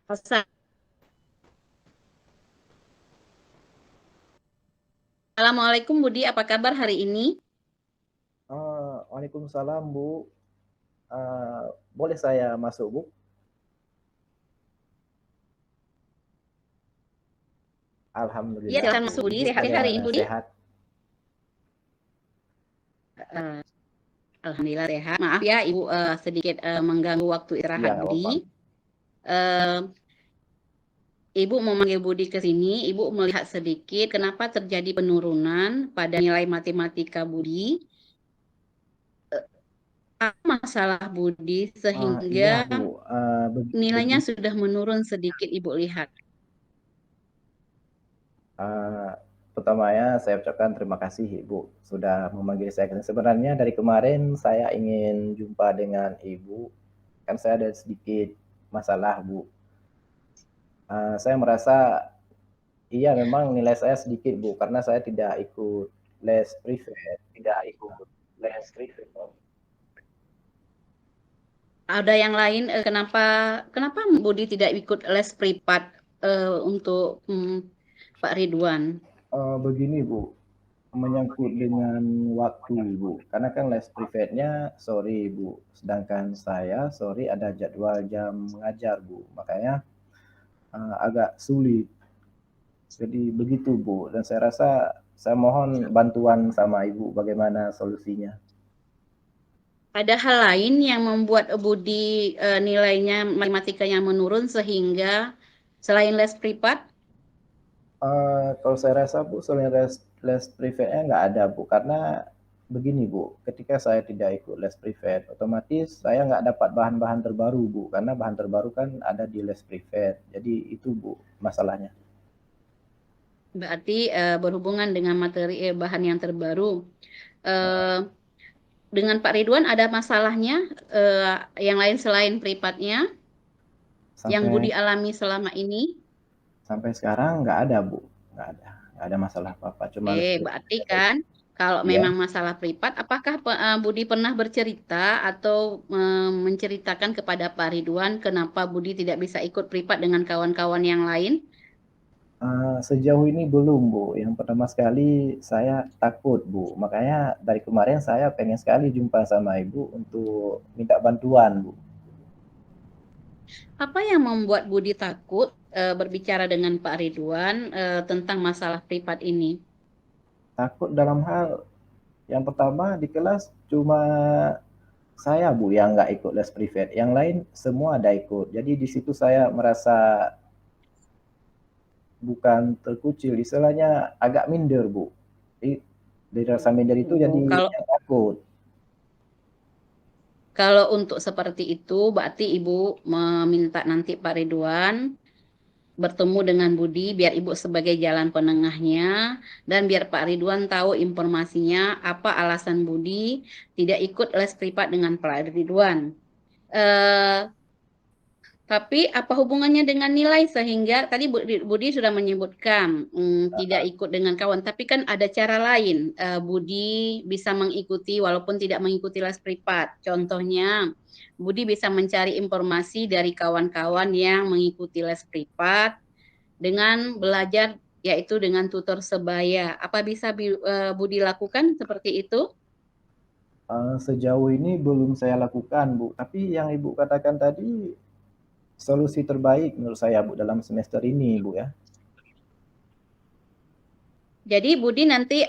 Assalamualaikum Budi, apa kabar hari ini? Waalaikumsalam Bu. Boleh saya masuk Bu? Iya, Alhamdulillah silakan Bu. masuk Budi. Ibu Sehat hari ini bagaimana? Budi? Sehat? Eh, Alhamdulillah sehat. Maaf ya Ibu sedikit mengganggu waktu Iya, istirahat nggak Budi. apa-apa. Eh, Ibu mau manggil Budi ke sini, Ibu melihat sedikit kenapa terjadi penurunan pada nilai matematika Budi. Apa masalah Budi Iya sehingga Bu. nilainya sudah menurun sedikit Ibu lihat? Uh, Pertamanya saya ucapkan terima kasih Ibu sudah memanggil saya. Sebenarnya dari kemarin saya ingin jumpa dengan Ibu. Kan saya ada sedikit masalah Bu. Saya merasa iya memang nilai saya sedikit Bu karena saya tidak ikut les privat. Ada yang lain kenapa Budi tidak ikut les privat untuk Pak Ridwan? Begini Bu, menyangkut dengan waktu Bu, karena kan les privatnya sore Bu, sedangkan saya sore ada jadwal jam mengajar Bu, makanya agak sulit. Jadi begitu Bu, dan saya rasa saya mohon bantuan sama Ibu bagaimana solusinya. Ada hal lain yang membuat Budi nilainya matematikanya menurun sehingga selain les privat? Kalau saya rasa Bu, selain les privatnya nggak ada Bu, karena begini Bu, ketika saya tidak ikut les privat, otomatis saya nggak dapat bahan-bahan terbaru Bu, karena bahan terbaru kan ada di les privat. Jadi itu Bu masalahnya. Berarti berhubungan dengan materi bahan yang terbaru. Eh, dengan Pak Ridwan ada masalahnya yang lain selain privatnya yang Sampai Budi alami selama ini? sampai sekarang nggak ada Bu, nggak ada masalah apa-apa, cuma les Berarti privat aja. kan kalau Ya. memang masalah privat, apakah Budi pernah bercerita atau menceritakan kepada Pak Ridwan kenapa Budi tidak bisa ikut privat dengan kawan-kawan yang lain? Sejauh ini belum Bu. Yang pertama sekali saya takut Bu. Makanya dari kemarin saya pengen sekali jumpa sama Ibu untuk minta bantuan Bu. Apa yang membuat Budi takut berbicara dengan Pak Ridwan tentang masalah privat ini? Takut dalam hal yang pertama di kelas cuma saya Bu yang nggak ikut les privat. Yang lain semua ada ikut. Jadi di situ saya merasa bukan terkucil, istilahnya agak minder Bu. Jadi dari rasa minder itu jadi Kalau takut. kalau untuk seperti itu, berarti Ibu meminta nanti Pak Ridwan bertemu dengan Budi biar Ibu sebagai jalan penengahnya dan biar Pak Ridwan tahu informasinya apa alasan Budi tidak ikut les privat dengan Pak Ridwan. Eh, tapi apa hubungannya dengan nilai sehingga tadi Budi sudah menyebutkan tidak ikut dengan kawan, tapi kan ada cara lain Budi bisa mengikuti walaupun tidak mengikuti les privat. Contohnya Budi bisa mencari informasi dari kawan-kawan yang mengikuti les privat dengan belajar yaitu dengan tutor sebaya. Apa bisa Budi lakukan seperti itu? Sejauh ini belum saya lakukan Bu. Tapi yang Ibu katakan tadi solusi terbaik menurut saya Bu dalam semester ini Bu ya. Jadi Budi nanti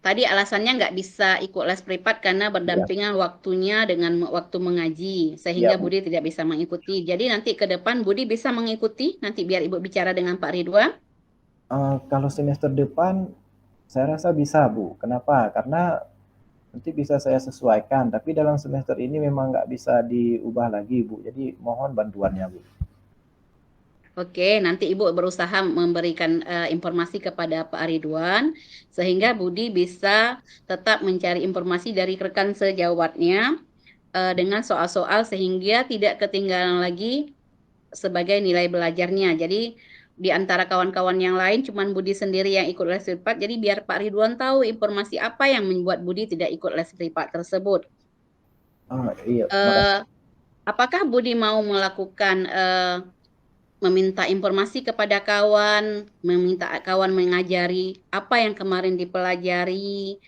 tadi alasannya nggak bisa ikut les privat karena Iya, berdampingan waktunya dengan waktu mengaji iya sehingga Bu. Budi tidak bisa mengikuti. Jadi nanti ke depan Budi bisa mengikuti nanti biar Ibu bicara dengan Pak Ridwan. Kalau semester depan saya rasa bisa Bu. Kenapa? Karena nanti bisa saya sesuaikan. Tapi dalam semester ini memang nggak bisa diubah lagi Bu. Jadi mohon bantuannya Bu. Oke, nanti Ibu berusaha memberikan informasi kepada Pak Ridwan sehingga Budi bisa tetap mencari informasi dari rekan sejawatnya dengan soal-soal sehingga tidak ketinggalan lagi sebagai nilai belajarnya. Jadi di antara kawan-kawan yang lain cuman Budi sendiri yang ikut les privat. Jadi biar Pak Ridwan tahu informasi apa yang membuat Budi tidak ikut les privat tersebut. Iya, makasih. Eh, apakah Budi mau melakukan meminta informasi kepada kawan, meminta kawan mengajari apa yang kemarin dipelajari,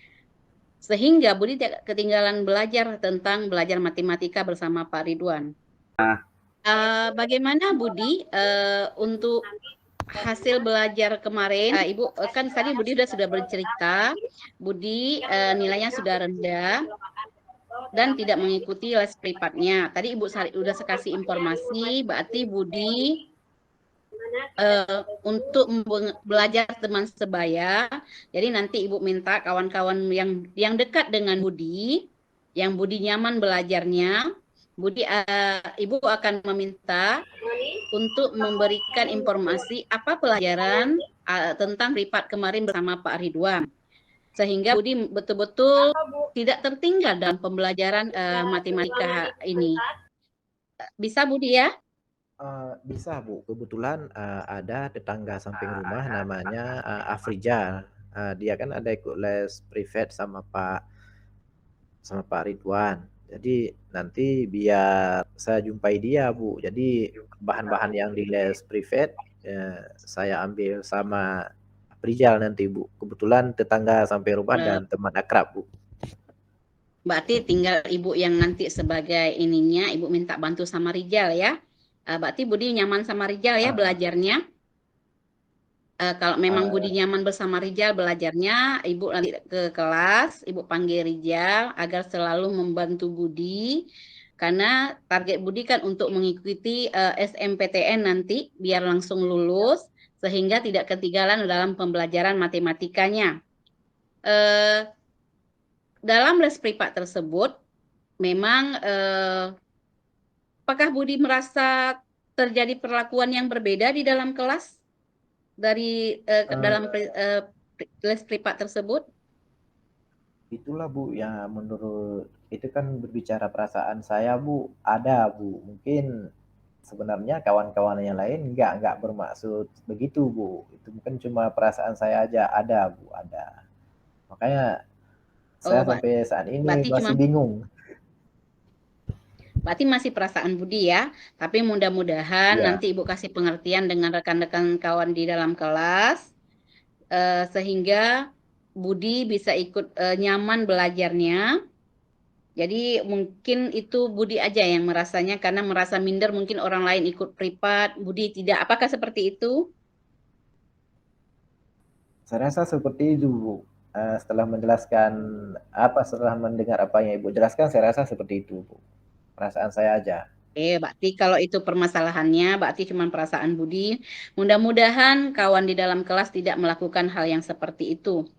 sehingga Budi tidak ketinggalan belajar matematika bersama Pak Ridwan. Bagaimana Budi untuk hasil belajar kemarin? Ibu kan tadi Budi sudah bercerita, Budi nilainya sudah rendah dan tidak mengikuti les privatnya. Tadi Ibu sudah kasih informasi, berarti Budi untuk belajar teman sebaya. Jadi nanti Ibu minta kawan-kawan yang dekat dengan Budi, yang Budi nyaman belajarnya, Ibu akan meminta untuk memberikan informasi apa pelajaran tentang privat kemarin bersama Pak Ridwan. Sehingga Budi betul-betul tidak tertinggal dalam pembelajaran matematika ini. Bisa Budi ya? Bisa Bu, kebetulan ada tetangga samping rumah namanya Afrizal. Dia kan ada ikut les privat sama Pak Ridwan. Jadi nanti biar saya jumpai dia Bu. Jadi bahan-bahan yang di les privat saya ambil sama Afrizal nanti Bu. Kebetulan tetangga samping rumah dan teman akrab Bu. Berarti tinggal Ibu yang nanti sebagai ininya, Ibu minta bantu sama Rijal ya. Berarti Budi nyaman sama Rijal ya belajarnya. Kalau memang Budi nyaman bersama Rijal belajarnya, Ibu nanti ke kelas, Ibu panggil Rijal agar selalu membantu Budi. Karena target Budi kan untuk mengikuti SMPTN nanti biar langsung lulus sehingga tidak ketinggalan dalam pembelajaran matematikanya. Dalam les privat tersebut, memang apakah Budi merasa terjadi perlakuan yang berbeda di dalam kelas dari dalam les privat tersebut? Itulah Bu, ya menurut itu kan berbicara perasaan saya Bu, ada Bu. Mungkin sebenarnya kawan-kawan yang lain nggak bermaksud begitu Bu. Itu mungkin cuma perasaan saya aja, ada Bu, ada. Makanya saya sampai saat ini masih bingung. Berarti masih perasaan Budi ya. Tapi mudah-mudahan nanti Ibu kasih pengertian dengan rekan-rekan kawan di dalam kelas. Sehingga Budi bisa ikut nyaman belajarnya. Jadi mungkin itu Budi aja yang merasanya karena merasa minder mungkin orang lain ikut privat, Budi tidak. Apakah seperti itu? Saya rasa seperti itu Bu. Setelah mendengar apa yang Ibu jelaskan, saya rasa seperti itu Bu. Perasaan saya aja. Berarti kalau itu permasalahannya, berarti cuma perasaan Budi. Mudah-mudahan kawan di dalam kelas tidak melakukan hal yang seperti itu.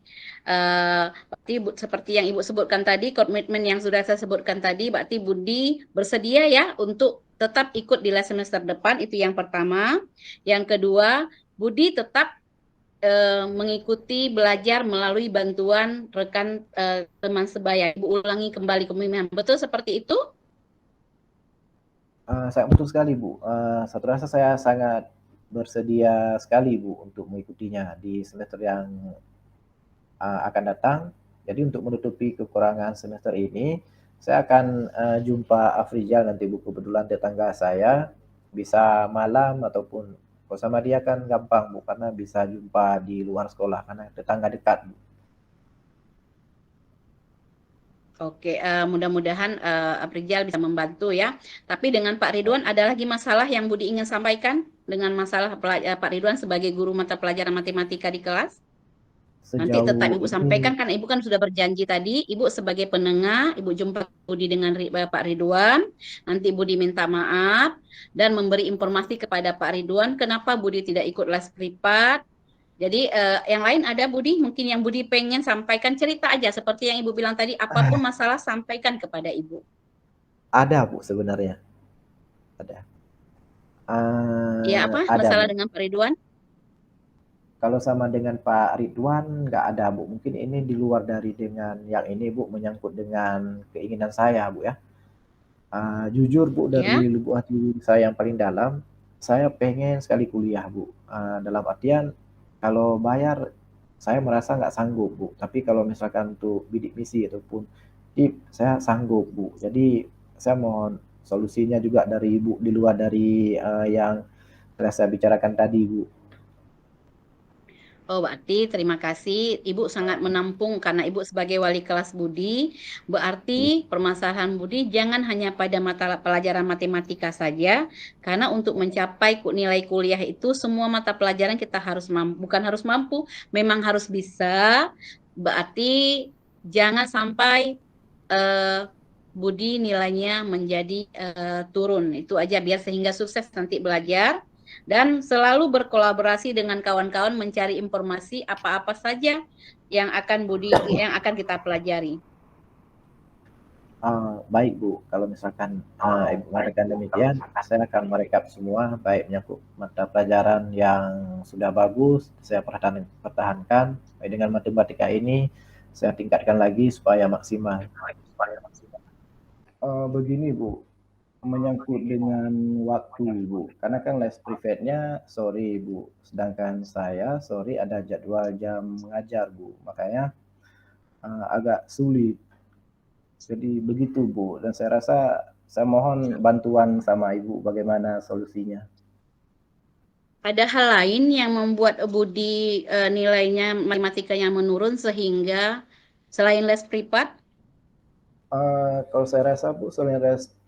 Berarti seperti yang Ibu sebutkan tadi, komitmen yang sudah saya sebutkan tadi, berarti Budi bersedia ya untuk tetap ikut di les semester depan, itu yang pertama. Yang kedua, Budi tetap mengikuti belajar melalui bantuan rekan teman sebaya. Ibu ulangi kembali komitmen. Betul seperti itu? Sangat betul sekali Bu. Satu rasa saya sangat bersedia sekali Bu untuk mengikutinya di semester yang akan datang. Jadi untuk menutupi kekurangan semester ini, saya akan jumpa Afrizal nanti Bu. Kebetulan tetangga saya, bisa malam ataupun kalau sama dia kan gampang Bu, karena bisa jumpa di luar sekolah karena tetangga dekat Bu. Oke, mudah-mudahan Afrizal bisa membantu ya. Tapi dengan Pak Ridwan ada lagi masalah yang Budi ingin sampaikan dengan masalah Pak Ridwan sebagai guru mata pelajaran matematika di kelas? Nanti tetap Ibu sampaikan, kan Ibu kan sudah berjanji tadi, Ibu sebagai penengah, Ibu jumpa Budi dengan Pak Ridwan, nanti Budi minta maaf dan memberi informasi kepada Pak Ridwan kenapa Budi tidak ikut les privat. Jadi yang lain ada Budi, mungkin yang Budi pengen sampaikan, cerita aja seperti yang Ibu bilang tadi, apapun masalah sampaikan kepada Ibu. Ada Bu sebenarnya. Ada. Ya apa masalah dengan Pak Ridwan? Kalau sama dengan Pak Ridwan nggak ada Bu. Mungkin ini di luar dari dengan yang ini Bu, menyangkut dengan keinginan saya Bu ya. Jujur Bu, dari lubuk hati saya yang paling dalam, saya pengen sekali kuliah Bu. Dalam artian kalau bayar saya merasa nggak sanggup Bu. Tapi kalau misalkan untuk bidik misi ataupun tip, saya sanggup Bu. Jadi saya mohon solusinya juga dari Ibu di luar dari yang telah saya bicarakan tadi, Bu. Oh, berarti terima kasih. Ibu sangat menampung karena Ibu sebagai wali kelas Budi. Berarti permasalahan Budi jangan hanya pada mata pelajaran matematika saja, karena untuk mencapai nilai kuliah itu semua mata pelajaran kita harus mampu, bukan harus mampu, memang harus bisa. Berarti jangan sampai eh, Budi nilainya menjadi turun. Itu aja biar sehingga sukses nanti belajar dan selalu berkolaborasi dengan kawan-kawan mencari informasi apa-apa saja yang akan kita pelajari. Baik Bu, kalau misalkan Ibu mengatakan demikian, saya akan merekap semua, baik menyangkut mata pelajaran yang sudah bagus, saya pertahankan, baik dengan matematika ini, saya tingkatkan lagi supaya maksimal. Begini Bu, menyangkut dengan waktu Bu, karena kan les privatnya sore Bu, sedangkan saya sore ada jadwal jam mengajar Bu, makanya agak sulit. Jadi begitu Bu, dan saya rasa saya mohon bantuan sama Ibu bagaimana solusinya. Ada hal lain yang membuat Budi nilainya matematikanya menurun sehingga selain les privat. Kalau saya rasa Bu, selain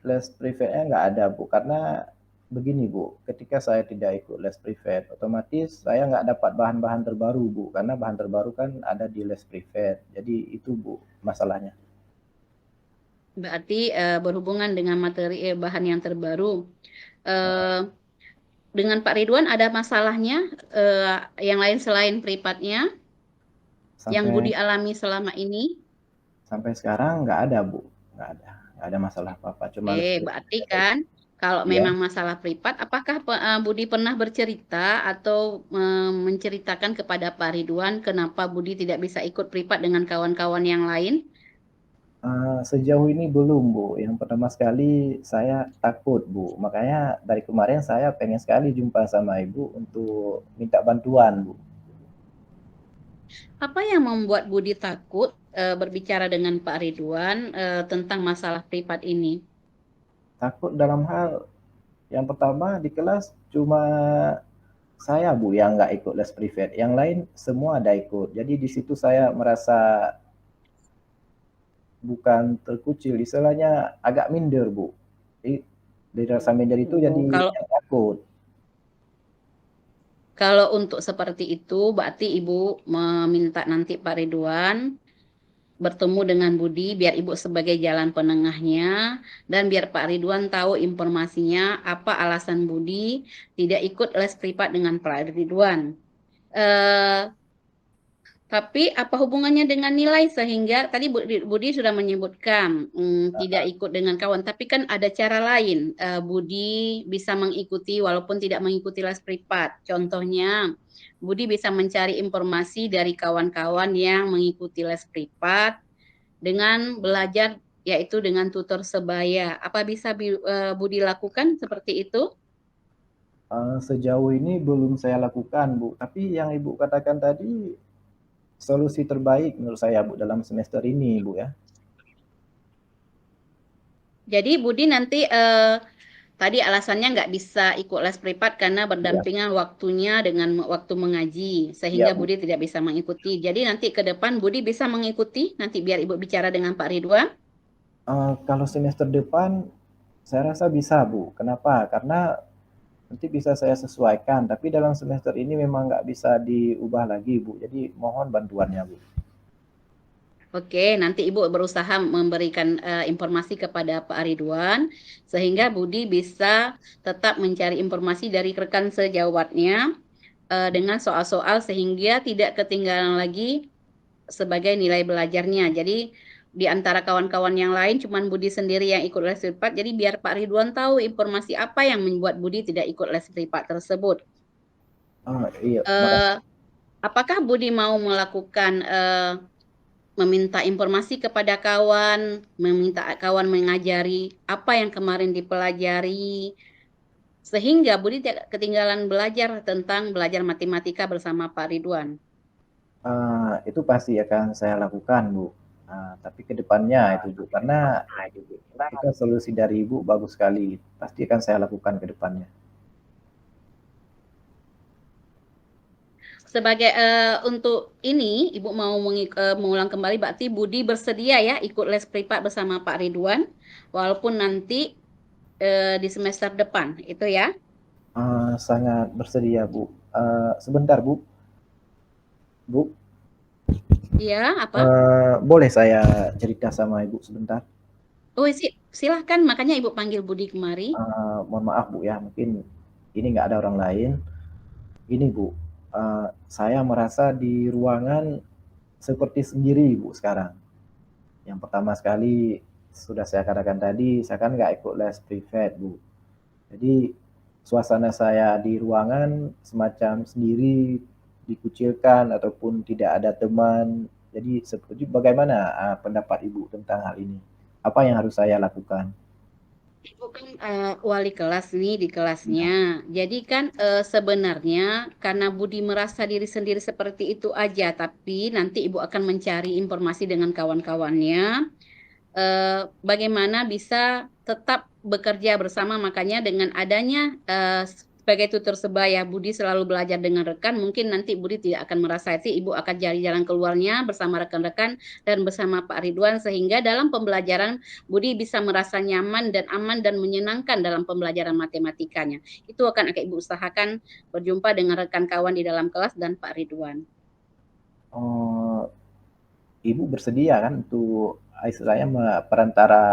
les privatnya nggak ada Bu, karena begini Bu, ketika saya tidak ikut les privat, otomatis saya nggak dapat bahan-bahan terbaru Bu, karena bahan terbaru kan ada di les privat. Jadi itu Bu masalahnya. Berarti berhubungan dengan materi bahan yang terbaru. Eh, dengan Pak Ridwan ada masalahnya yang lain selain privatnya yang Sampai Budi alami selama ini. sampai sekarang nggak ada Bu, nggak ada masalah apa-apa, cuma les Berarti privat. kan kalau Ya. memang masalah privat, apakah Budi pernah bercerita atau menceritakan kepada Pak Ridwan kenapa Budi tidak bisa ikut privat dengan kawan-kawan yang lain? Sejauh ini belum Bu. Yang pertama sekali saya takut Bu. Makanya dari kemarin saya pengen sekali jumpa sama Ibu untuk minta bantuan Bu. Apa yang membuat Budi takut berbicara dengan Pak Ridwan tentang masalah privat ini? Takut dalam hal yang pertama di kelas cuma saya Bu yang nggak ikut les privat. Yang lain semua ada ikut. Jadi di situ saya merasa bukan terkucil, istilahnya agak minder Bu. Jadi dari rasa minder itu jadi Kalau takut. kalau untuk seperti itu, berarti Ibu meminta nanti Pak Ridwan bertemu dengan Budi biar Ibu sebagai jalan penengahnya dan biar Pak Ridwan tahu informasinya apa alasan Budi tidak ikut les privat dengan Pak Ridwan. Eh, tapi apa hubungannya dengan nilai sehingga tadi Budi sudah menyebutkan tidak ikut dengan kawan, tapi kan ada cara lain Budi bisa mengikuti walaupun tidak mengikuti les privat. Contohnya Budi bisa mencari informasi dari kawan-kawan yang mengikuti les privat dengan belajar yaitu dengan tutor sebaya. Apa bisa Budi lakukan seperti itu? Sejauh ini belum saya lakukan Bu. Tapi yang Ibu katakan tadi solusi terbaik menurut saya Bu dalam semester ini Bu ya. Jadi Budi nanti tadi alasannya nggak bisa ikut les privat karena Iya, berdampingan waktunya dengan waktu mengaji iya sehingga Bu. Budi tidak bisa mengikuti. Jadi nanti ke depan Budi bisa mengikuti nanti biar Ibu bicara dengan Pak Ridwan. Kalau semester depan saya rasa bisa Bu. Kenapa? Karena nanti bisa saya sesuaikan. Tapi dalam semester ini memang nggak bisa diubah lagi Bu. Jadi mohon bantuannya Bu. Oke, nanti Ibu berusaha memberikan informasi kepada Pak Ridwan sehingga Budi bisa tetap mencari informasi dari rekan sejawatnya dengan soal-soal sehingga tidak ketinggalan lagi sebagai nilai belajarnya. Jadi di antara kawan-kawan yang lain cuman Budi sendiri yang ikut les privat. Jadi biar Pak Ridwan tahu informasi apa yang membuat Budi tidak ikut les privat tersebut. Iya, Eh, makasih. apakah Budi mau melakukan meminta informasi kepada kawan, meminta kawan mengajari apa yang kemarin dipelajari, sehingga Budi tidak ketinggalan belajar tentang belajar matematika bersama Pak Ridwan. Itu pasti akan saya lakukan Bu. Tapi ke depannya itu Bu, karena itu kan solusi dari Ibu bagus sekali. Pasti akan saya lakukan ke depannya. sebagai untuk ini Ibu mau mengulang kembali, berarti Budi bersedia ya ikut les privat bersama Pak Ridwan walaupun nanti di semester depan itu ya. Sangat bersedia, Bu. Sebentar, Bu. Bu, Iya, apa? boleh saya cerita sama Ibu sebentar? Oh, silahkan, makanya Ibu panggil Budi kemari. Mohon maaf, Bu ya, mungkin ini nggak ada orang lain. Ini, Bu, saya merasa di ruangan seperti sendiri, Bu, sekarang. Yang pertama sekali, sudah saya katakan tadi, saya kan nggak ikut les privat, Bu. Jadi suasana saya di ruangan semacam sendiri, dikucilkan ataupun tidak ada teman. Jadi seperti bagaimana pendapat Ibu tentang hal ini? Apa yang harus saya lakukan? Ibu kan wali kelas nih di kelasnya. Jadi kan sebenarnya karena Budi merasa diri sendiri seperti itu aja, tapi nanti Ibu akan mencari informasi dengan kawan-kawannya bagaimana bisa tetap bekerja bersama. Makanya dengan adanya sebagai tutor sebaya Budi selalu belajar dengan rekan, mungkin nanti Budi tidak akan merasa itu, Ibu akan cari jalan keluarnya bersama rekan-rekan dan bersama Pak Ridwan, sehingga dalam pembelajaran Budi bisa merasa nyaman dan aman dan menyenangkan dalam pembelajaran matematikanya. Itu akan Ibu usahakan berjumpa dengan rekan kawan di dalam kelas dan Pak Ridwan. Oh, Ibu bersedia kan untuk istilahnya perantara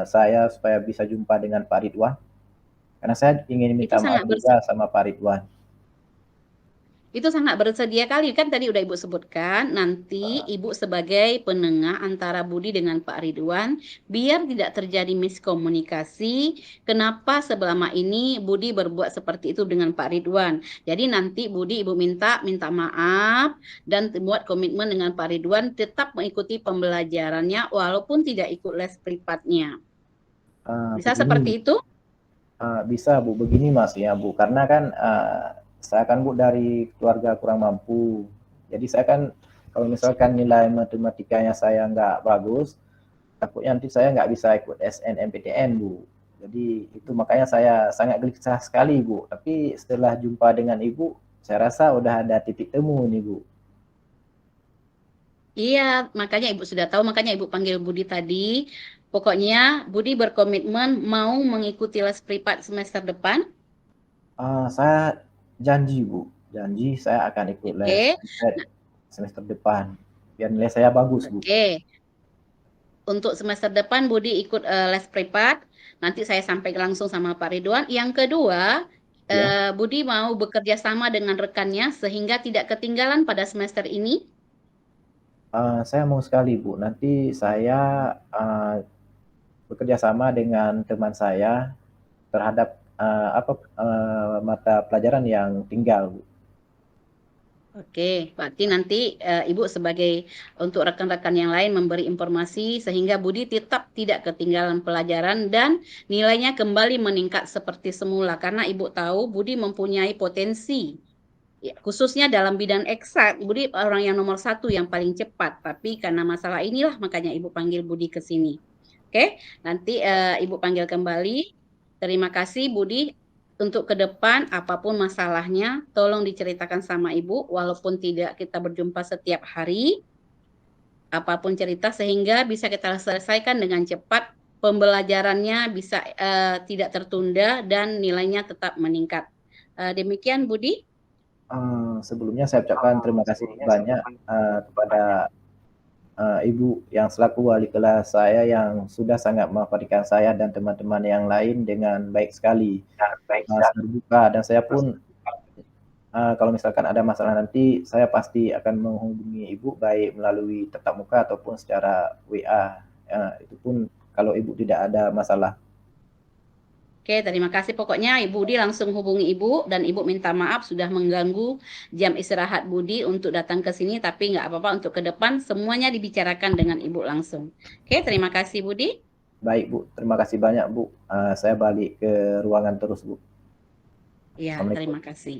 saya supaya bisa jumpa dengan Pak Ridwan? Karena saya ingin Itu minta maaf sangat juga sama Pak Ridwan. Itu sangat bersedia kali, kan tadi udah Ibu sebutkan, nanti Ibu sebagai penengah antara Budi dengan Pak Ridwan, biar tidak terjadi miskomunikasi, kenapa selama ini Budi berbuat seperti itu dengan Pak Ridwan. Jadi nanti Budi Ibu minta maaf, dan buat komitmen dengan Pak Ridwan, tetap mengikuti pembelajarannya, walaupun tidak ikut les privatnya. Bisa Begini, seperti itu? bisa Bu, begini Mas ya Bu, karena kan saya kan Bu dari keluarga kurang mampu, jadi saya kan kalau misalkan nilai matematikanya saya nggak bagus, takutnya nanti saya nggak bisa ikut SNMPTN Bu. Jadi itu makanya saya sangat gelisah sekali Bu. Tapi setelah jumpa dengan Ibu, saya rasa udah ada titik temu nih Bu. Iya, makanya Ibu sudah tahu, makanya Ibu panggil Budi tadi. Pokoknya Budi berkomitmen mau mengikuti les privat semester depan. Saya janji Bu, janji saya akan ikut les Oke, privat semester depan. Biar nilai saya bagus Bu. oke. Untuk semester depan Budi ikut les privat. Nanti saya sampaikan langsung sama Pak Ridwan. Yang kedua, Ya. Budi mau bekerja sama dengan rekannya sehingga tidak ketinggalan pada semester ini. Saya mau sekali Bu, nanti saya bekerja sama dengan teman saya terhadap mata pelajaran yang tinggal Bu. Oke, berarti nanti Ibu sebagai untuk rekan-rekan yang lain memberi informasi sehingga Budi tetap tidak ketinggalan pelajaran dan nilainya kembali meningkat seperti semula karena Ibu tahu Budi mempunyai potensi. Ya, khususnya dalam bidang eksak, Budi orang yang nomor 1 yang paling cepat. Tapi karena masalah inilah makanya Ibu panggil Budi ke sini. Oke, nanti Ibu panggil kembali. Terima kasih Budi. Untuk ke depan, apapun masalahnya, tolong diceritakan sama Ibu, walaupun tidak kita berjumpa setiap hari, apapun cerita, sehingga bisa kita selesaikan dengan cepat, pembelajarannya bisa tidak tertunda, dan nilainya tetap meningkat. Demikian Budi. Sebelumnya saya ucapkan terima kasih banyak kepada Ibu yang selaku wali kelas saya yang sudah sangat memperhatikan saya dan teman-teman yang lain dengan baik sekali, terbuka, dan saya pun kalau misalkan ada masalah nanti saya pasti akan menghubungi Ibu baik melalui tatap muka ataupun secara WA. Itu pun kalau Ibu tidak ada masalah. Oke, terima kasih. Pokoknya Ibu Budi langsung hubungi Ibu dan Ibu minta maaf sudah mengganggu jam istirahat Budi untuk datang ke sini, tapi nggak apa-apa untuk ke depan semuanya dibicarakan dengan Ibu langsung. Oke, terima kasih Budi. Baik Bu, terima kasih banyak Bu. Saya balik ke ruangan terus Bu. Ya, Assalamualaikum. terima kasih.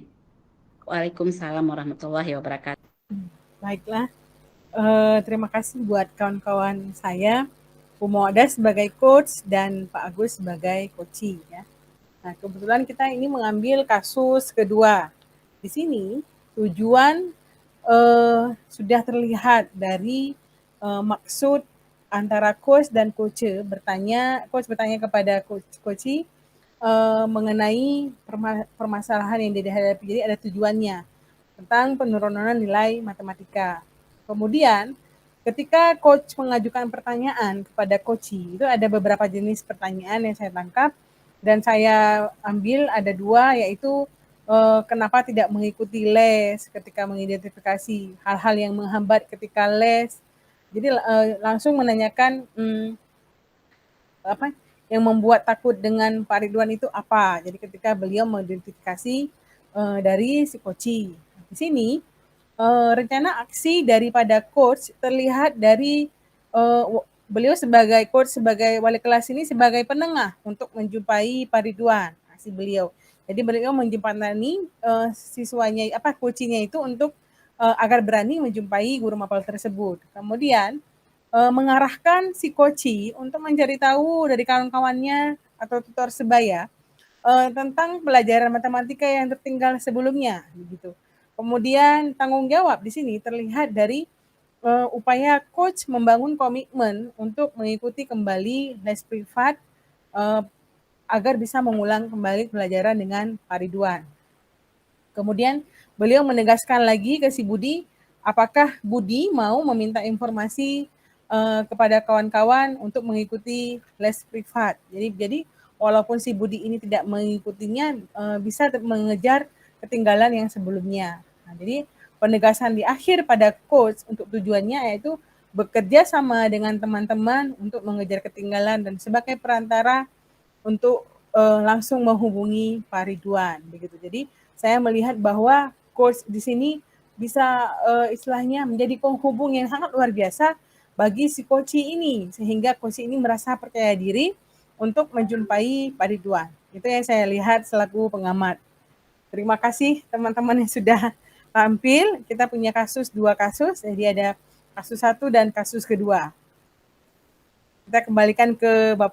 Waalaikumsalam warahmatullahi wabarakatuh. Baiklah, terima kasih buat kawan-kawan saya, Bu Moda sebagai coach dan Pak Agus sebagai coaching ya. Nah, kebetulan kita ini mengambil kasus kedua. Di sini tujuan sudah terlihat dari maksud antara coach dan coach bertanya kepada coach mengenai permasalahan yang dihadapi. Jadi ada tujuannya tentang penurunan nilai matematika. Kemudian ketika coach mengajukan pertanyaan kepada coachee, itu ada beberapa jenis pertanyaan yang saya tangkap dan saya ambil ada 2, yaitu kenapa tidak mengikuti les ketika mengidentifikasi hal-hal yang menghambat ketika les. Jadi langsung menanyakan apa yang membuat takut dengan Pak Ridwan itu apa. Jadi ketika beliau mengidentifikasi dari si coachee. Di sini rencana aksi daripada coach terlihat dari beliau sebagai coach, sebagai wali kelas ini sebagai penengah untuk menjumpai Pak Ridwan, aksi beliau. Jadi beliau menjembatani siswanya coachnya itu untuk agar berani menjumpai guru mapel tersebut. Kemudian mengarahkan si coachee untuk mencari tahu dari kawan-kawannya atau tutor sebaya tentang pelajaran matematika yang tertinggal sebelumnya, begitu. Kemudian tanggung jawab di sini terlihat dari upaya coach membangun komitmen untuk mengikuti kembali les privat agar bisa mengulang kembali pelajaran dengan Pak Ridwan. Kemudian beliau menegaskan lagi ke si Budi, apakah Budi mau meminta informasi kepada kawan-kawan untuk mengikuti les privat. Jadi walaupun si Budi ini tidak mengikutinya, bisa mengejar ketinggalan yang sebelumnya. Nah, jadi penegasan di akhir pada coach untuk tujuannya yaitu bekerja sama dengan teman-teman untuk mengejar ketinggalan dan sebagai perantara untuk langsung menghubungi Pak Ridwan, begitu. Jadi saya melihat bahwa coach di sini bisa istilahnya menjadi penghubung yang sangat luar biasa bagi si coachee ini, sehingga coachee ini merasa percaya diri untuk menjumpai Pak Ridwan. Itu yang saya lihat selaku pengamat. Terima kasih teman-teman yang sudah tampil. Kita punya 2 kasus, jadi ada kasus 1 dan kasus kedua. Kita kembalikan ke Bapak.